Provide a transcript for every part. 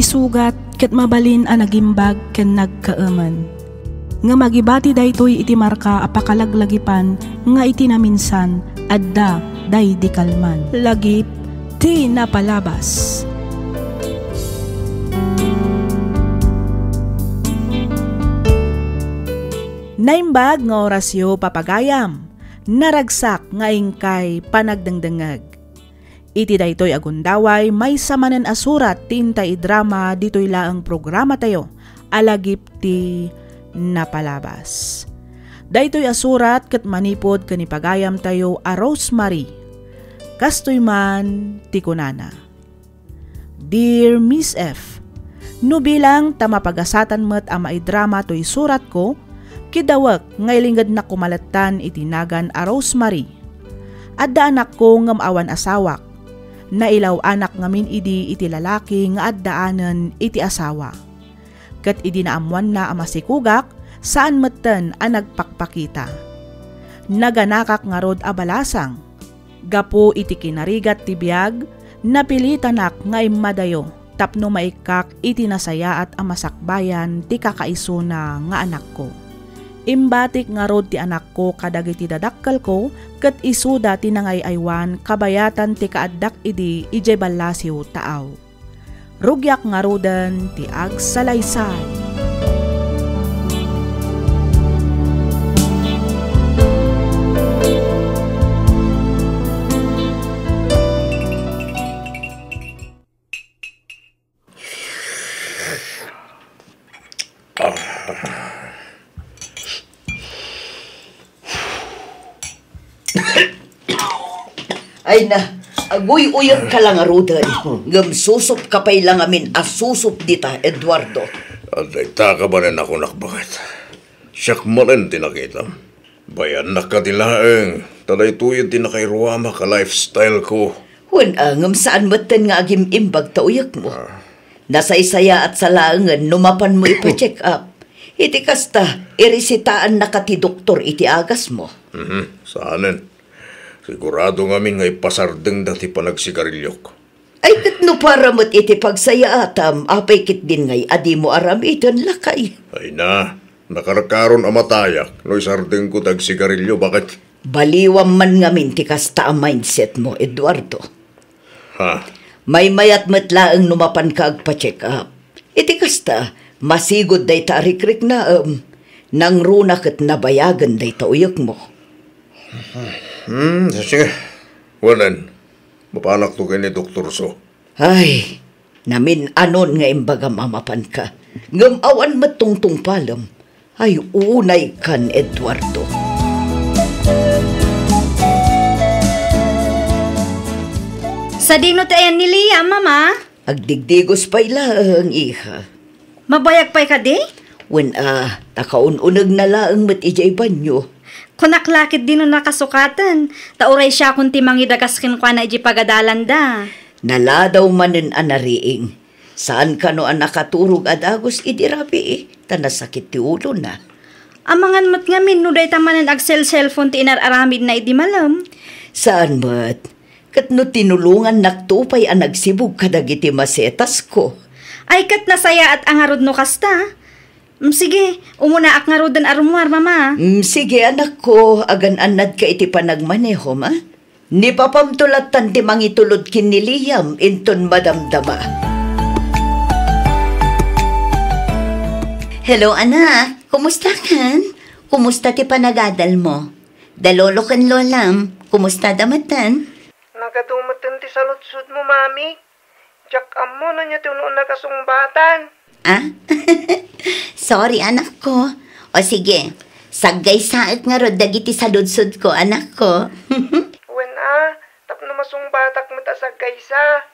isugat ket mabalin a nagimbag ken nagkaaman. Nga magibati daytoy iti marka apakalaglagipan nga iti naminsan adda day di kalman. Lagip ti napalabas. Naimbag nga orasyo papagayam, naragsak nga ingkay panagdangdangag. Iti daytoy agundaway may samanen asurat tintay drama ditoy laang programa tayo, alagip ti napalabas. Daytoy asurat ket manipod kanipagayam tayo a Rosemary. Kastoy man ti kunana. Dear Miss F, no bilang tamapagasatan met a maidrama toy surat ko, kidawak ngaylingad na kumalatan itinagan a Rosemary. Adda anak ko ngam awan asawak. Nailaw anak ngamin idi iti lalaki nga addaanan iti asawa. Ket idi naamuan na amasikugak saan metten a nagpakpakita. Naganakak nga rod abalasang. Gapo iti kinarigat ti biag, napilitanak nga imadayo tapno maikak iti nasaya at amasakbayan ti kakaisuna nga anak ko. Imbatik nga rod ti anak ko kadagiti dadakkal ko ket isuda ti nangayaywan kabayatan ti kaaddak idi ije ballasiw taaw. Rugyak nga roden ti agsalaysay. Ay na, aguy-uyot ka lang arudan. Ngam susup ka pa'y lang amin asusup dita, Eduardo. Aday taka ba rin ako nakbakat? Siyak mo rin tinakita. Bayan na ka dilaeng. Taday tuyod tinakairuama ka lifestyle ko. Huwag ngam saan matan nga agim imbag tauyak mo. Nasa isaya at salaangan, numapan mo ipa-check up. Iti kasta, irisitaan na ka ti doktor iti agas mo. Saanin? Sigurado ngamin nga ipasardeng dati panagsigarilyo ko. Ay katno para mo't iti pagsaya atam, apay kit din ngay adi mo aram iton lakay. Ay na, nakarakaron amatayak, no isardeng ko tagsigarilyo, bakit? Baliwam man ngamin ti kasta ang mindset mo, Eduardo. Ha? May mayat matlaang numapan ka agpa-check up. Iti kasta, masigod day tarikrik na nang runa kat nabayagan day tauyok mo. Sige. Wanan, mapanak to kay ni Dr. So. Ay, namin anon nga imbaga mamapan ka. Ngam awan matungtung palam. Ay, unay kan, Eduardo. Sa dino tayan ni Lia, mama? Agdigdigos pa ilang, iha. Mabayag pa'y ka di? Wen takaununag na laang mat ijay banyo. Kunaklakit din nakasukatan. Tauray siya kung timangidagas kinkwa na iji pagadalan da. Naladaw manen anariing. Saan ka no ang nakaturog adagos idirabi tanasakit ti ulo na. Amangan mat ngamin no day tamanan agsel cellphone ti inararamid na idi malam. Saan mat? Kat no tinulungan naktupay ang nagsibog kadagiti masetas ko. Ay kat nasaya at angarod no kasta. Sige, umuna ak nga rodan arumwar, mama. Sige, anak ko, agan-anad ka iti panagmaneho, ma? Ni papamtulatan ti mangitulod kin ni Liam, inton madamdama. Hello, anak. Kumusta kan? Kumusta ti panagadal mo? Dalolo kan lolam, kumusta damatan? Nagadumatan ti saludsud mo, mami. Jack amo na niya tinuon na kasungbatan. Ah? Sorry, anak ko. O sige, saggay saat nga rod dagiti saludsud ko, anak ko. Wen tapno masungbatak mo ta saggay sa.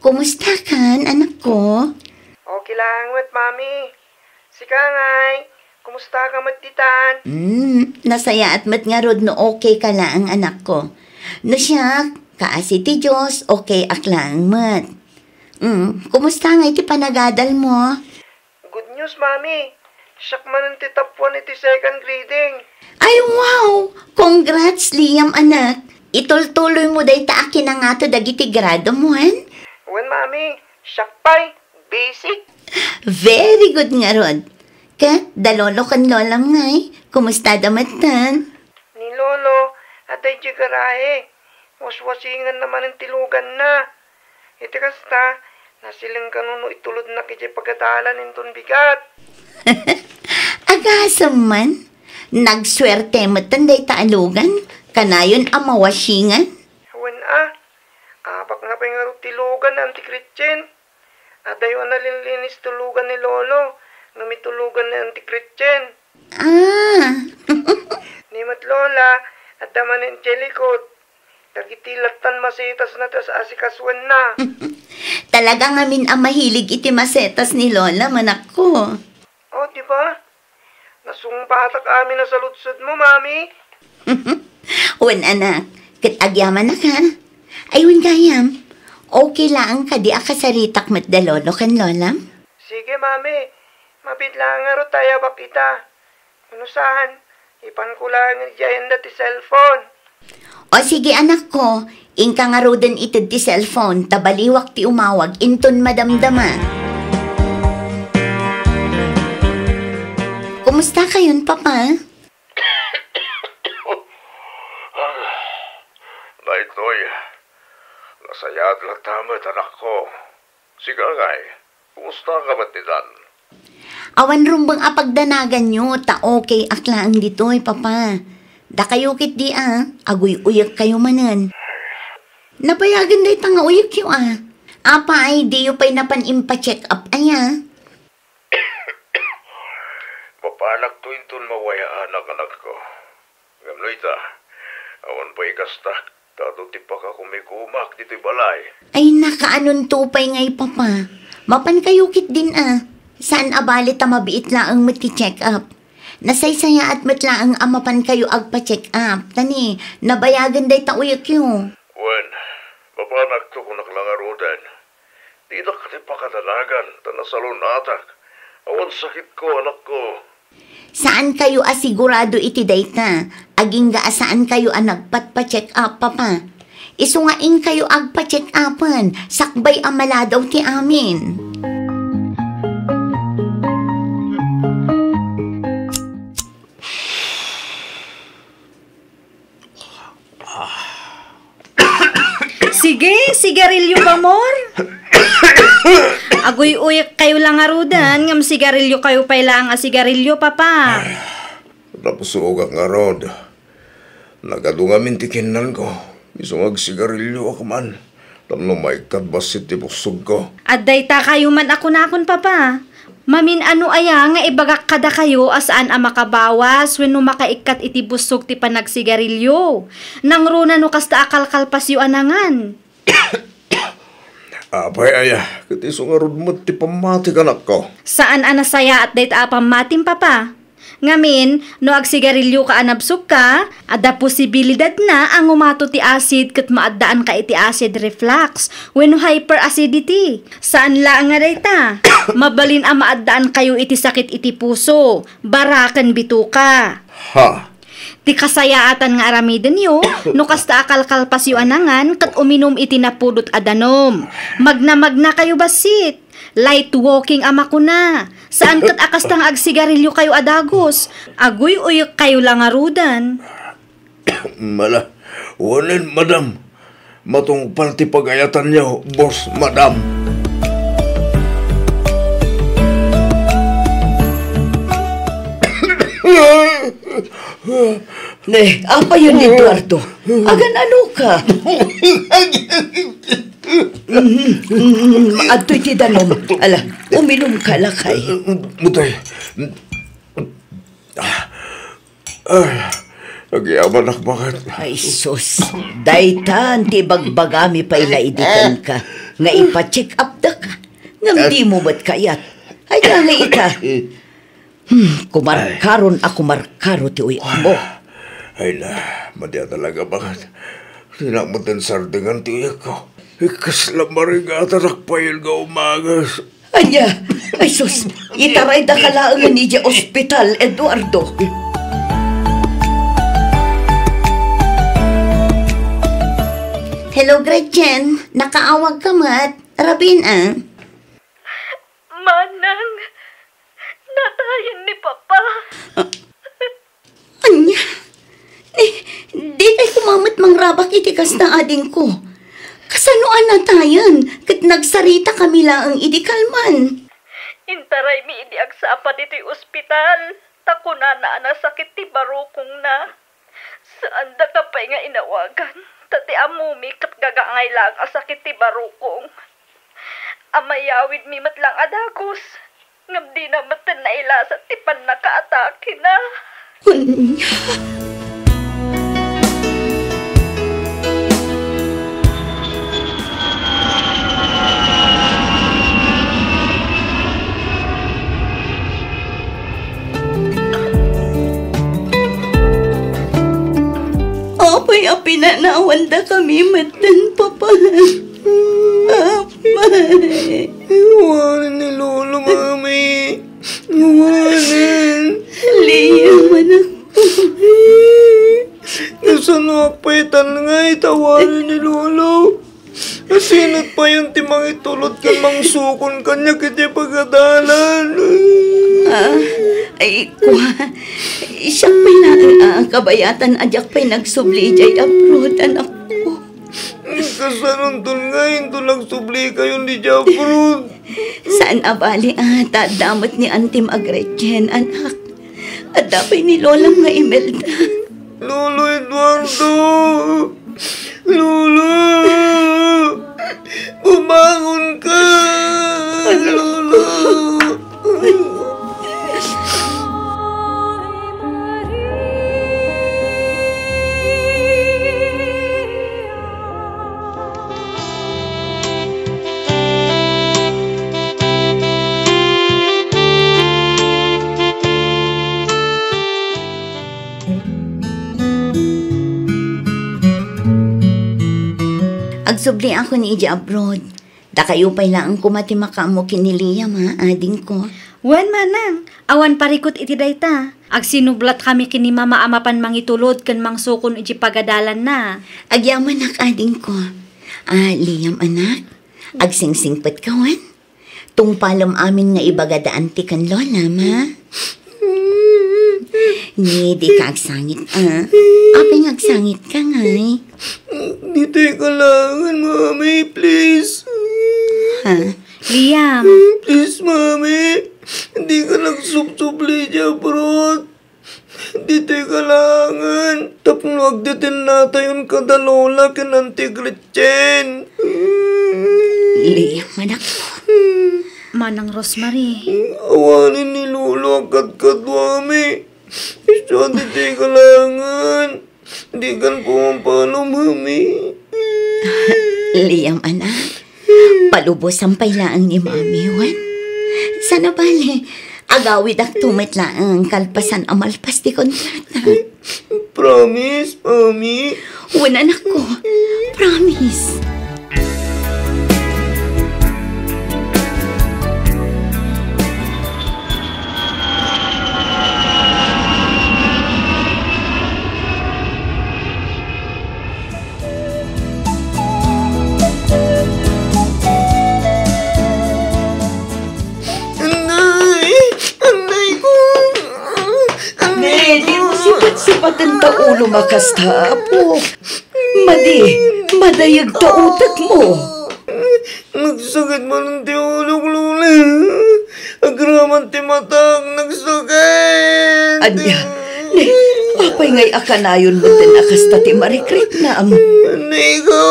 Kumusta kan, anak ko? Okay lang, wet, mami. Sika ngay, kumusta ka matitan? Nasaya at mat nga rod no okay ka lang, anak ko. No siya, kaasi ti Diyos, okay ak lang mat. Kumusta nga iti panagadal mo? Good news, mami. Siyak man ang titap 1 iti second grading. Ay, wow! Congrats, Liam, anak. Itultuloy mo day ta akin na nga to dagiti grado mo, hen? Wen, mami. Siyak pa'y. basic. Very good nga, Rod. Kat, dalolo kan lolam ngay. Kumusta damatan? Ni Lolo, atay di garahe. Waswasingan naman ang tilugan na. Iti kasta, nasilang kanuno itulod na kiti pagkadalan inton bigat. Agasam man. Nagswerte matanday taalugan. Kanayon ang mawasingan. Hawan apak nga pa yung tilugan na anti-Christian. Adayo na linlinis tulugan ni Lolo. Numitulugan na anti-Christian. Ni mat Lola, at daman ng jelikod. Tagitilatan masitas na tas asikaswan na. Talaga ngamin ang mahilig iti masetas ni Lola, manak ko. Oh, di ba? Nasungpatak amin na sa lutsod mo, Mami. Wan anak, kitagyaman na ka. Ayun gayam, okay lang ka di akasaritak mat dalolo kan Lola? Sige, Mami. Mabidlang nga ro tayo bakita. Unusahan, ipan ko lang diyan dati cellphone. O sige anak ko, ingka nga ro din itid ti cellphone, tabaliwak ti umawag, inton madamdama. Kumusta kayon, Papa? Daytoy, nasayat lang tamat anak ko. Sige ngay, kumusta ka ba't nidan? Awan rumbang apagdanagan nyo, ta okay aklaan dito'y, Papa. Da kayo kit di aguy-uyak kayo manan. Napayagan day tanga uyak yung Apa ay di yu pa'y napan impa-check up aya. Mapanak to inton mawayaan ang anak ko. Gamnoy ta, awan pa ikasta, tatuti pa ka kumikumak dito'y balay. Ay nakaanon tupay ngay, Papa. Mapan kayo kit din Saan abali ta mabiit laang mati-check up? Nasaysaya at matlaang amapan kayo agpa-check up. Tani, nabayagan day ta uyak yung. Wen, mapanak to kung naklangarodan. Di na kasi pakatalagan, tanasalon atak. Awan sakit ko, anak ko. Saan kayo asigurado iti dayta? Aging saan kayo nagpat-pa-check up, Papa? Isungain kayo agpa-check upan. Sakbay amala daw ti amin. Sige, sigarilyo pa mor. Agoy-uyak kayo lang arudan, ngam sigarilyo kayo pa lang sigarilyo, Papa. Napusuog ang arod. Nagadungamin tikinan ko. Isungag sigarilyo ako man. Tamno may kadbasit ti busog ko. Aday ta kayo man ako nakon, Papa. Mamin ano aya nga ibagak kada kayo asaan ang makabawas wenno makaikat iti busog ti panagsigarilyo. Nang runa no kasta akal-kalpas yu anangan. Apay aya, kati sungarod mo ti pamati kanak ko. Saan anasaya at dayta pamatim, Papa? Ngamin, no agsigarilyo ka anabsog ka, ada posibilidad na ang umato ti acid kat maaddaan ka iti acid reflux wenno hyperacidity. Saan lang nga dayta? Mabalin ang maaddaan kayo iti sakit iti puso, barakan bituka. Ha? Ti kasayaatan nga aramiden yo, no kasta akalkalpas yu anangan, kat uminom iti napudot adanom. Magna kayo basit. Light walking ama ko na. Saan kat akastang agsigarilyo kayo adagos? Agoy uyok kayo lang arudan. Mala, wanin madam. Matong parti pagayatan niyo, boss madam. Ne, apa yun, Eduardo? Agan ano ka? Adto'y ti danom. Ala, uminom ka lakay. Mutay. Nagyaman ak bakit? Ay, sus. Daytan, ti bagbagami pa ilaidikan ka. Nga ipa-check up da ka. Ngam di mo ba't kayat? Ay, nga ita. Kumarkaron ako markaro ti uyak mo. Ay na, madya talaga bakit? Tinamatan sardingan ti uyak ko. Ikas lamariga tarakpayil ga umagas. Anya, ay sus, itaray da kalaangan ni di ospital, Eduardo. Hello, Gretchen. Nakaawag ka mat. Rabin, Dayan ni Papa. Anya, di kay kumamat mangrabak iti kasta ading ko. Kasanuan na tayan, kat nagsarita kami lang ang idikalman. Intaray mi idi agsapa dito'y ospital. Takuna na sakit ti barukong na. Saan da ka pa'y nga inawagan? Tati amumi kat gagangay lang sakit ti barukong. Amayawid mi matlang adagos. Ngam di na matan na ilasat ti pan nakaatake na. Anya. Apay pinanawan da kami matan, Papa. Apay. Iwanan ni Lolo, Mami. Iwanan. Liam, anak ko. Nasanakpaitan nga itawanan ni Lolo. Asinat pa yung timang itulot kan mangsukon kanya kiti pagkadalan. Ay, kuha. Siya pa'y na kabayatan ajak pa'y nagsubli jay abroad, anak ko. Kasanunton nga into nagsubli kayo di Jabrod. Saan abali tadamat ni Auntie Agretchen, anak. At dapay ni Lolam nga Imelda. Lolo Eduardo! Lolo! Bumangon ka! Lolo! Agsubli ako ni Ija abroad. Da kayo pa'y lang kumati makamo kiniliyam, ading ko. Wan manang, awan parikot iti dayta. Agsinublat kami kini mama amapan mangitulod kan mangsukon iti pagadalan na. Agyaman nak ading ko. Liyam anak, agsingsingpat kawan. Tungpalam amin nga ibagadaan ti kan lola, ma. Ni, di ka agsangit, Apay nga agsangit ka ngay. Di tayo kailangan, Mami, please. Liam. Please, Mami. Hindi ka nagsubsubli Jabrod. Di tayo kailangan. Tapno agdatin natin kada lola kan Auntie Gretchen. Liam, anak ko. Manang Rosemary. Awanin ni Lolo agad Mami. Isa di tayo kailangan. Di kan pumampano, Mami. Liam, anak. Palubos ang pailaang ni Mami, wan. Sana bali, agawid ak tumit laang kalpasan amalpas di kontrata. Promise, Mami. Wan, anak ko. Promise. Sipatan ta ulo makasta, apo. Madayag ta utak mo. Nagsakit man ang tiulog, Lula. Agraman ti matang nagsakit. Anya, apay ngay akanayon mo din akasta ti marikrit na am. Nico,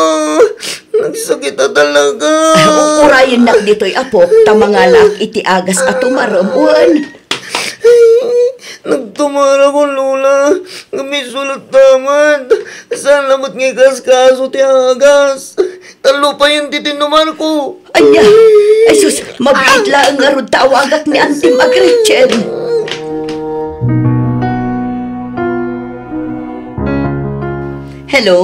nagsakit na talaga. Urayin na dito'y apo, tamangalak iti agas at umaramuan. Nagtumara ko, Lola. Gamisulat tamad. Salamat ngay kaskaso ti agas. Talo pa yung titinumar ko. Anya, ay sus, mabigla ang arod tawagak ni Auntie Agretchen. Hello?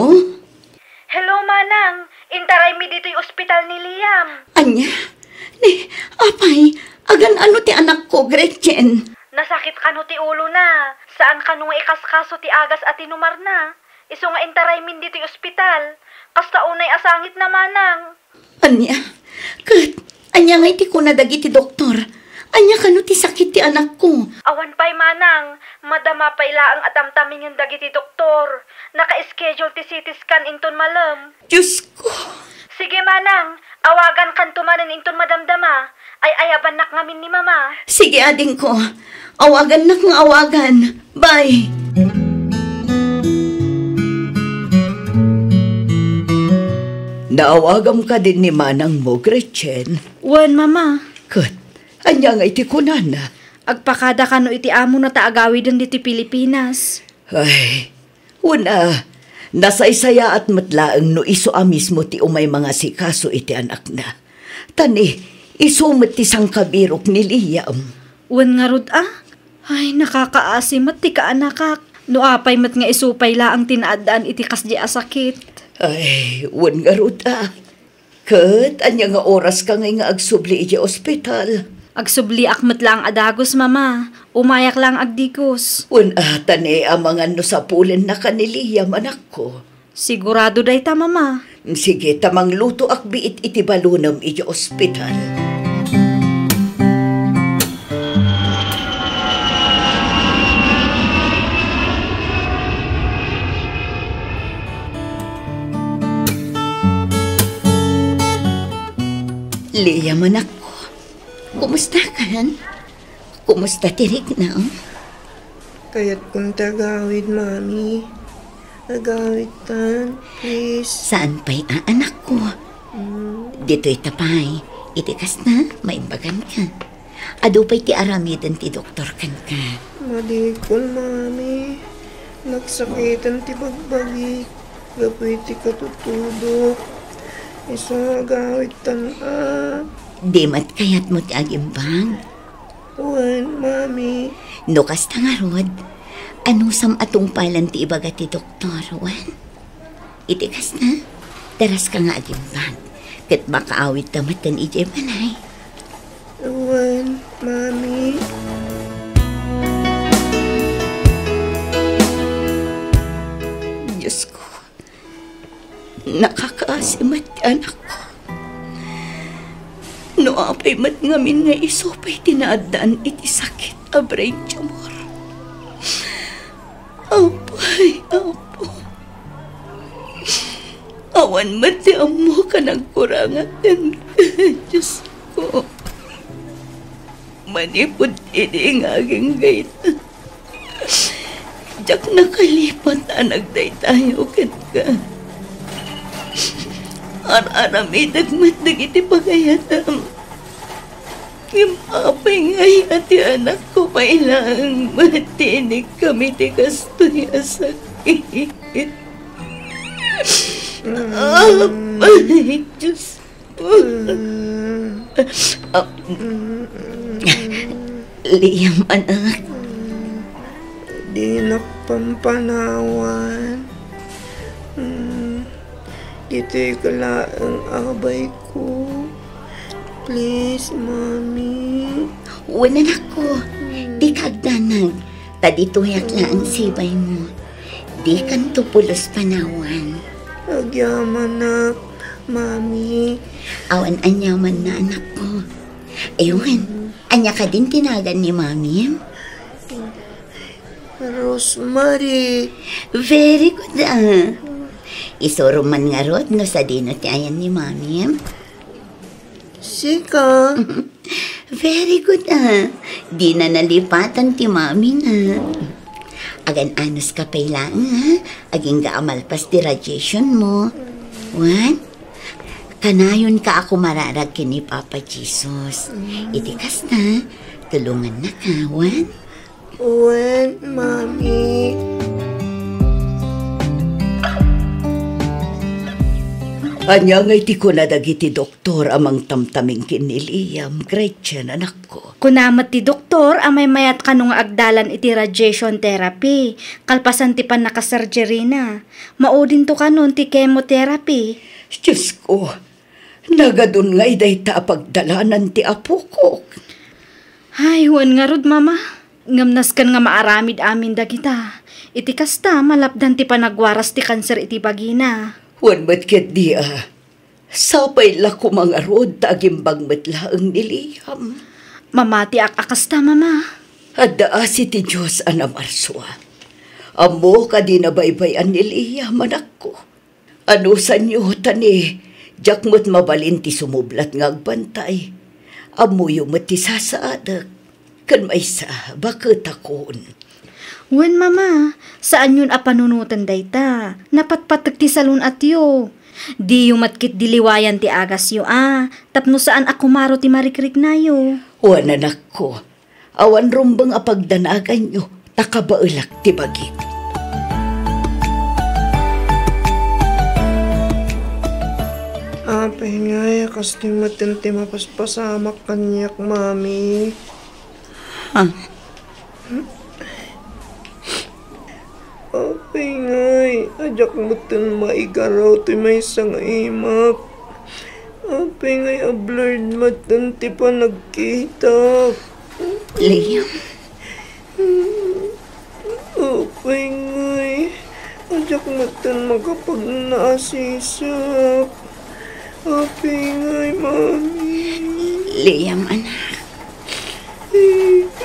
Hello, Manang. Intaray mi dito'y ospital ni Liam. Anya, apay, agan ano ti anak ko, Gretchen? Nasakit kano ti ulo na. Saan kano nga ikaskaso ti agas at tinumar na. Iso nga intaray min dito'y ospital. Kasta unay asangit na, Manang. Anya, anya nga iti ko na dagi ti doktor. Anya ka no ti sakit ti anak ko. Awan pa'y manang, madama pa ila ang atamtaming yung dagiti doktor. Naka-schedule ti CT scan inton malam. Diyos ko. Sige manang, awagan kan tumanan inton madamdama. Ay ayaban nak ngamin ni mama. Sige, ading ko. Awagan na kung awagan. Bye. Naawagam ka din ni manang mo, Gretchen. Wan mama. Kat, anya nga iti kunana. Agpakada ka no iti amo na taagawi din diti Pilipinas. Ay, una, nasaysaya at matlaang no iso mismo ti umay mga sikaso iti anak na. Tani, isumat ti sangkabirok ni Liam. Wan nga rod Ay, nakakaasim at ti kaanakak. No apay mat nga isupay la ang tinaadaan iti kasdi asakit. Ay, wan nga ruta. Kat, anya nga oras ka nga agsubli iti ospital. Agsubli akmat lang adagos, mama. Umayak lang agdikos. Wan tani amangan no sa pulin na kaniliyam, anak ko. Sigurado day ta, mama. Sige, tamang luto akbiit iti balunam iti ospital. Liam, anak ko. Kumusta ka? Kumusta tirik na? Kaya't kung tagawid, mami. Tagawid tan, please. Saan pa'y anak ko? Dito'y tapay. Itikas na, maimbagan ka. Ado pa'y ti aramidan ti doktor kan ka. Madikon, mami. Nagsakitan ti bagbagi. Gapoy ti katutudok. Isa gawit tan Di mat kayat mo ti agimbang. Wan, mami. No kasta nga rod, ano sam atong palan ti ibaga ti doktor, wan? Itikas na, daras ka nga agimbang. Kat makaawit tamatan ije manay. Wan, mami. Diyos ko, nakakaasimat ti anak ko. No apay mat ngamin nga isopay tinaadaan iti sakit abray tumor. Apay, apo. Awan mat ti amo ka nagkurangan. Diyos ko. Manipod ini nga aging gayt. Diyak nakalipat na nagday tayo ka. Ar-aramidag matdag iti pagayatam. Kimapay ngay ati anak ko pailang matinig kami ti kastoy asakit. Apay, Diyos ko. Liam, anak. Di nagpampanawan. Dito'y kalaang abay ko. Please, mami. Wala na ko. Di kagdanag. Taditoyak lang ang sibay mo. Di kan tupulos panawan. Agyaman na, mami. Awan anyaman na anak ko. Ayun, anya ka din tinagan ni mami. Rosemary. Very good Isuro man nga rod no sa dino ti ayan ni mami. Sika. Very good Di na nalipatan ti mami na. Agan anos ka pailang aging gaamalpas ti radiation mo. Wan? Kanayon ka ako mararag kini Papa Jesus. Itikas na. Tulungan na ka, wan? Wan, mami. Anya nga iti ko na dagiti doktor amang tamtaming kiniliam, Gretchen, anak ko. Kunamat ti doktor, amay mayat kanong agdalan iti radiation therapy. Kalpasan ti pan nakasurgery na. Maudin to kanon ti chemotherapy. Diyos ko, nagadun nga iday ta pagdalanan ti apo ko. Ay, huwan nga rod, mama. Ngamnas kan nga maaramid amin dagita. Iti kasta, malapdan ti panagwaras ti kanser iti bagina. Wan matket dia. Sapay la ko mga rod tagimbang matlaang niliyam. Mamati akasta, mama. Adda si ti Diyos ana Marswa. Amo ka di nabaybayan ni Liya manak ko. Ano sa niyo tani, jak mo't mabalin ti sumublat nga agbantay. Amo yung mati sasaadak. Kan may sa, bakit akon? Wen, mama, saan yun apanunutan dayta? Napatpatag ti salon at yo. Di yung matkit diliwayan ti agas yo tapno saan ako maro ti marikrik na yo. Wananak ko, awan rumbang apagdanagan nyo, takabaulak ti bagit. Apay nga, kasi matinti mapaspasamak kanyak, mami. Ha? Apay nga, ajak matin maigaraw ti may sang imak. Apay nga, blurred matin ti pa nagkita. Liam, Apay nga, ajak matin makapag naasisak. Apay nga, mami. Liam, anak.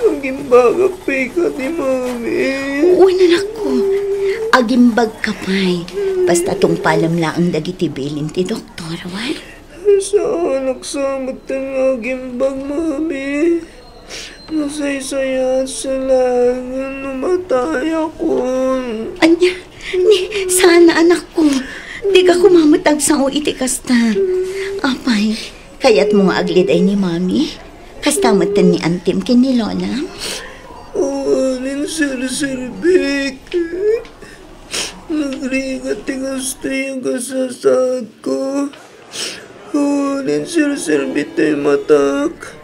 Ang imbaga pay ka di mami. Uwan anak ko. Agimbag ka pa'y. Basta tong palam lang dagiti bilin ti doktor, wan? Saan nagsamot ang agimbag, mami? Nasaysaya sa langan, namatay ako. Anya, ni, sana anak ko. Di ka kumamatag sa iti kasta. Apay, kaya't mo nga aglid ay ni mami. Kastamatan ni Antim kini Lola. Awanin sir-sirbik. Nagrigat ti gusto yung kasasad ko. Awanin sir-sirbit ay matak.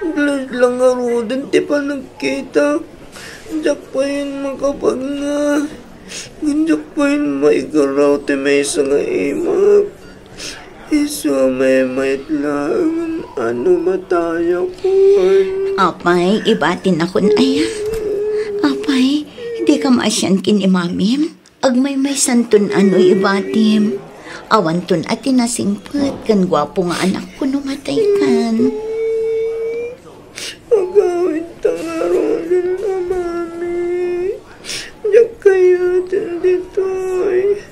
Blood lang arodin ti pa nagkita. Diyak pa yun makapag na. Diyak pa yun maigaraw ti may sa nga imak. Iso may lang, ano mataya ko. Apay, ibatin ako na ay. Apay, hindi ka maasyan kini mami. Agmay may santon ano ibatim. Awan ton at tinasingpet kan gwapo nga anak ko numatay kan. Agawin tangaronin na mami. Diyak kaya din dito ay.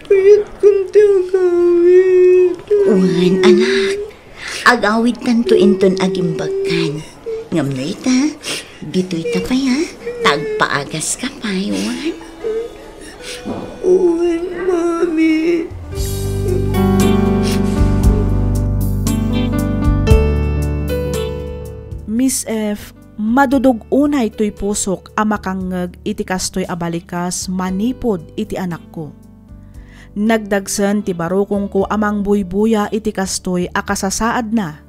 Kaya't kunti agawin. Uwan, anak. Agawid tanto inton agimbagkan. Ngamnoy ta, dito'y tapay ha. Tagpaagas ka pa, Uwan. Uwan, mami. Miss F, madudog unay to'y pusok amakangag iti kastoy abalikas manipod iti anak ko. Nagdagsen ti barukong ko amang buybuya iti kastoy akasasaad na.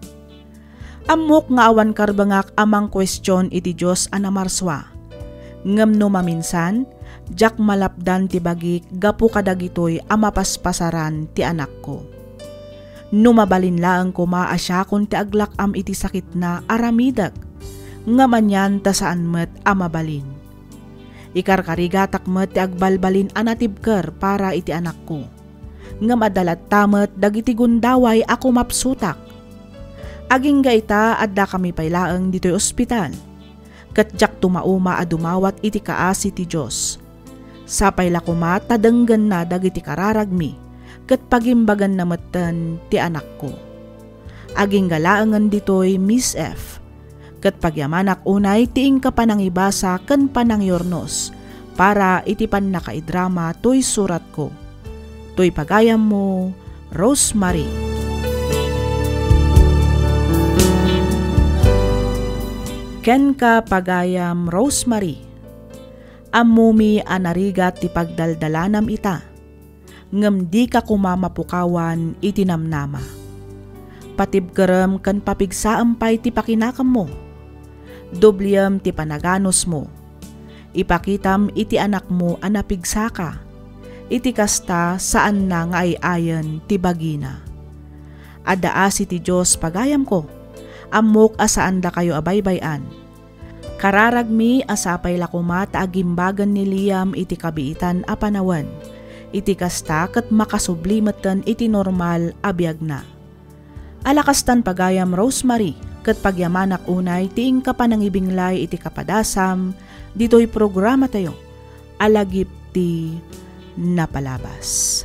Amok nga awan karbangak amang kwestiyon iti Diyos ana Marswa. Ngem no maminsan, jak malapdan ti bagik gapu kadagitoy amapaspasaran ti anak ko. Numabalin laang ko maasyakon ti aglakam iti sakit na aramidag, nga manyan ta saan met amabalin. Ikarkarigatak met ti agbalbalin anatibker para iti anak ko. Nga madalat tamet dagiti gundaway ako mapsutak. Aging gaita adda kami paylaeng dito'y ospital. Katjak tumauma adumawat iti kaasi ti Diyos. Sapay lakuma tadenggen na dagiti kararagmi. Kat pagimbagan na matan ti anak ko. Aging galaangan dito'y Miss F. Kat pagyamanak unay tiing ka panangibasa ken panangyornos para itipan na kaidrama to'y surat ko. To'y pagayam mo, Rosemary. Ken ka pagayam, Rosemary. Amumi anarigat ti pagdaldalanam ita. Ngem di ka kumamapukawan itinamnama. Patibkerem ken papigsaam pay ti pakinakam mo. Dobliyem ti panaganos mo. Ipakitam iti anak mo anapigsaka. Iti kasta saan na nga ayan ti bagina. Addaasi ti Diyos pagayam ko. Amok asaan da kayo abaybayan. Kararagmi asapay lakuma ta agimbagan ni Liam iti kabiitan apanawan. Iti kasta ket makasublimeten iti normal abiyag na. Alakastan pagayam Rosemary ket pagyamanak unay tiing kapanangibinglay iti kapadasam, dito'y programa tayo, alagip ti napalabas.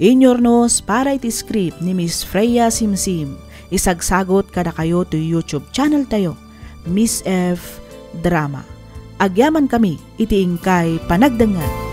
Inyornos para iti script ni Miss Freya Simsim, isagsagot kada kayo to YouTube channel tayo, Miss F. Drama. Agyaman kami iti ingkay panagdangan.